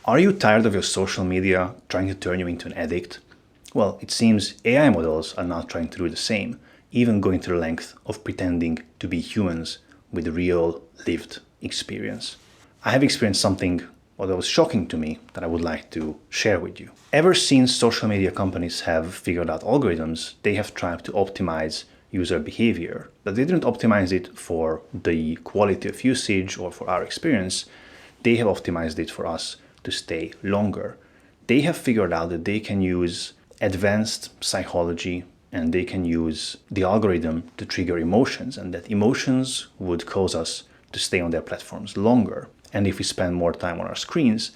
Are you tired of your social media trying to turn you into an addict? Well, it seems AI models are not trying to do the same, even going to the length of pretending to be humans with real lived experience. I have experienced something that was shocking to me that I would like to share with you. Ever since social media companies have figured out algorithms, they have tried to optimize user behavior. But they didn't optimize it for the quality of usage or for our experience. They have optimized it for us to stay longer. They have figured out that they can use advanced psychology and they can use the algorithm to trigger emotions, and that emotions would cause us to stay on their platforms longer. And if we spend more time on our screens,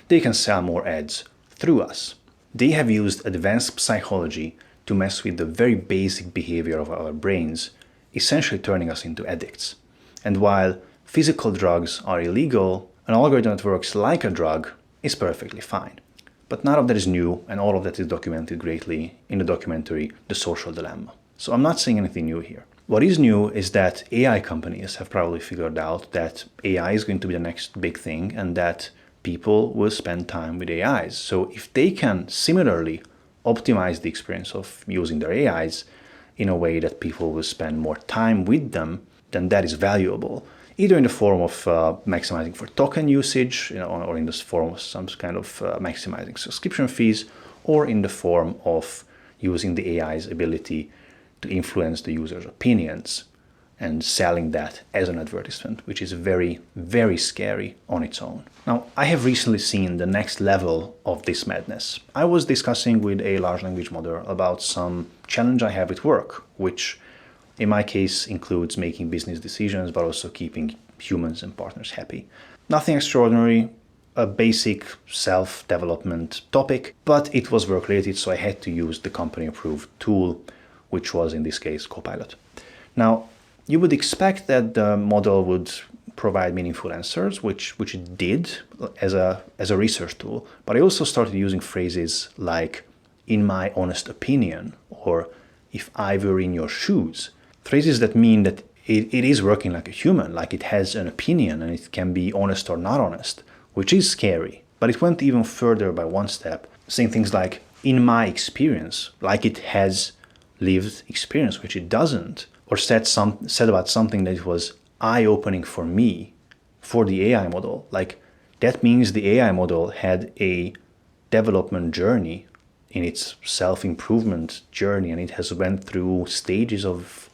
they can sell more ads through us. They have used advanced psychology to mess with the very basic behavior of our brains, essentially turning us into addicts. And while physical drugs are illegal, an algorithm that works like a drug is perfectly fine. But none of that is new, and all of that is documented greatly in the documentary The Social Dilemma. So I'm not saying anything new here. What is new is that AI companies have probably figured out that AI is going to be the next big thing and that people will spend time with AIs. So if they can similarly optimize the experience of using their AIs in a way that people will spend more time with them, then that is valuable, either in the form of maximizing for token usage, or in the form of some kind of maximizing subscription fees, or in the form of using the AI's ability to influence the user's opinions and selling that as an advertisement, which is very, very scary on its own. Now, I have recently seen the next level of this madness. I was discussing with a large language model about some challenge I have with work, which in my case includes making business decisions, but also keeping humans and partners happy. Nothing extraordinary, a basic self-development topic, but it was work-related, so I had to use the company-approved tool, which was in this case Copilot. Now, you would expect that the model would provide meaningful answers, which it did as a research tool, but I also started using phrases like, in my honest opinion, or if I were in your shoes. Phrases that mean that it is working like a human, like it has an opinion and it can be honest or not honest, which is scary. But it went even further by one step, saying things like, in my experience, like it has lived experience, which it doesn't, or said about something that was eye-opening for me, for the AI model. Like, that means the AI model had a development journey in its self-improvement journey, and it has went through stages of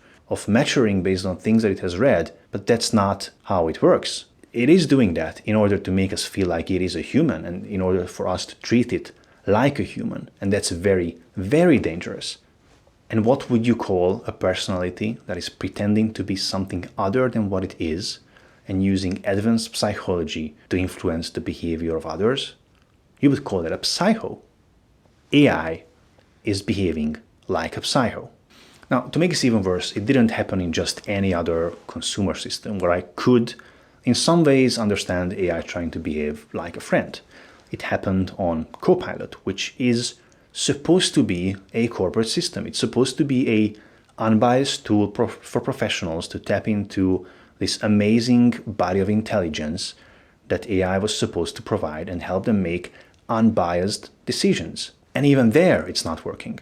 maturing based on things that it has read, but that's not how it works. It is doing that in order to make us feel like it is a human and in order for us to treat it like a human, and that's very, very dangerous. And what would you call a personality that is pretending to be something other than what it is and using advanced psychology to influence the behavior of others? You would call that a psycho. AI is behaving like a psycho. Now, to make this even worse, it didn't happen in just any other consumer system where I could, in some ways, understand AI trying to behave like a friend. It happened on Copilot, which is supposed to be a corporate system. It's supposed to be an unbiased tool for professionals to tap into this amazing body of intelligence that AI was supposed to provide and help them make unbiased decisions. And even there, it's not working.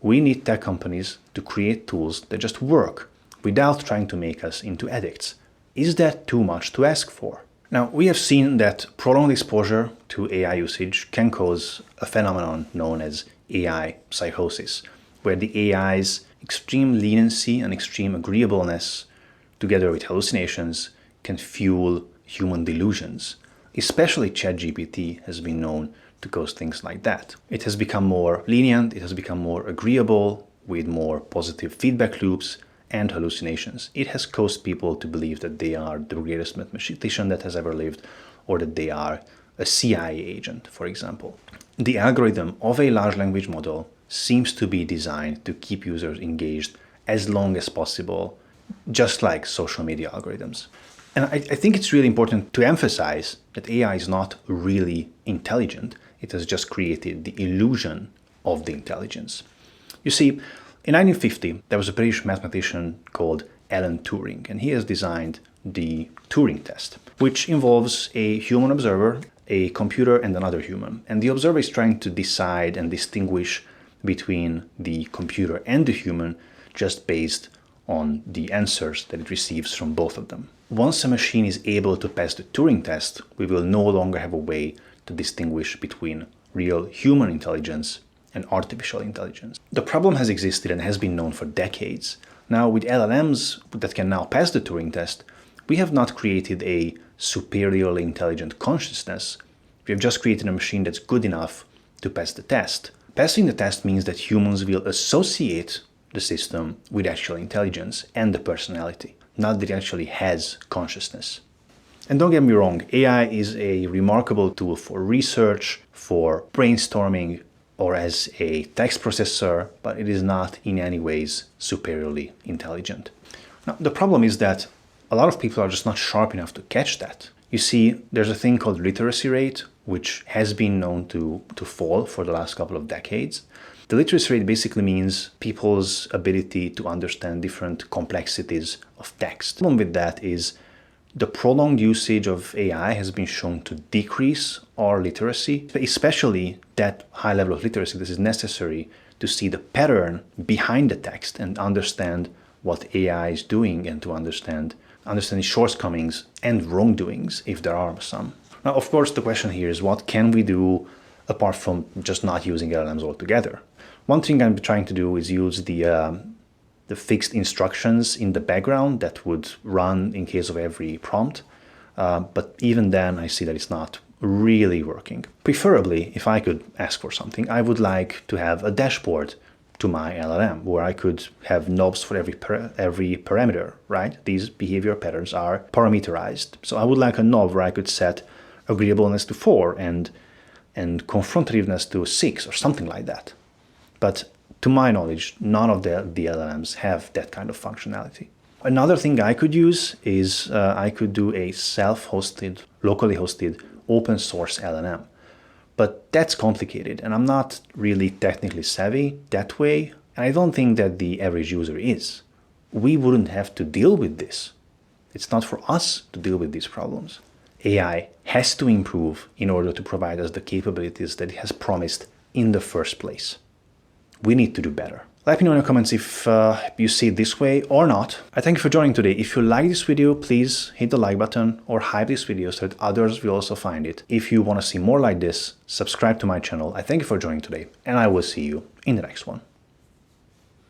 We need tech companies to create tools that just work without trying to make us into addicts. Is that too much to ask for? Now, we have seen that prolonged exposure to AI usage can cause a phenomenon known as AI psychosis, where the AI's extreme leniency and extreme agreeableness, together with hallucinations, can fuel human delusions. Especially ChatGPT has been known to cause things like that. It has become more lenient, it has become more agreeable, with more positive feedback loops and hallucinations. It has caused people to believe that they are the greatest mathematician that has ever lived, or that they are a CIA agent, for example. The algorithm of a large language model seems to be designed to keep users engaged as long as possible, just like social media algorithms. And I think it's really important to emphasize that AI is not really intelligent. It has just created the illusion of the intelligence. You see, in 1950, there was a British mathematician called Alan Turing, and he has designed the Turing test, which involves a human observer a computer and another human. And the observer is trying to decide and distinguish between the computer and the human just based on the answers that it receives from both of them. Once a machine is able to pass the Turing test, we will no longer have a way to distinguish between real human intelligence and artificial intelligence. The problem has existed and has been known for decades. Now, with LLMs that can now pass the Turing test, we have not created a superiorly intelligent consciousness. We have just created a machine that's good enough to pass the test. Passing the test means that humans will associate the system with actual intelligence and the personality, not that it actually has consciousness. And don't get me wrong, AI is a remarkable tool for research, for brainstorming, or as a text processor, but it is not in any ways superiorly intelligent. Now, the problem is that a lot of people are just not sharp enough to catch that. You see, there's a thing called literacy rate, which has been known to fall for the last couple of decades. The literacy rate basically means people's ability to understand different complexities of text. The problem with that is the prolonged usage of AI has been shown to decrease our literacy, especially that high level of literacy that is necessary to see the pattern behind the text and understand what AI is doing and to understand its shortcomings and wrongdoings, if there are some. Now, of course, the question here is what can we do apart from just not using LLMs altogether? One thing I'm trying to do is use the fixed instructions in the background that would run in case of every prompt. But even then, I see that it's not really working. Preferably, if I could ask for something, I would like to have a dashboard to my LLM where I could have knobs for every parameter, right? These behavior patterns are parameterized. So I would like a knob where I could set agreeableness to 4 and confrontativeness to 6 or something like that. But to my knowledge, none of the LLMs have that kind of functionality. Another thing I could use is I could do a self-hosted, locally hosted, open source LLM. But that's complicated, and I'm not really technically savvy that way, and I don't think that the average user is. We wouldn't have to deal with this. It's not for us to deal with these problems. AI has to improve in order to provide us the capabilities that it has promised in the first place. We need to do better. Let me know in the comments if you see it this way or not. I thank you for joining today. If you like this video, please hit the like button or hype this video so that others will also find it. If you want to see more like this, subscribe to my channel. I thank you for joining today, and I will see you in the next one.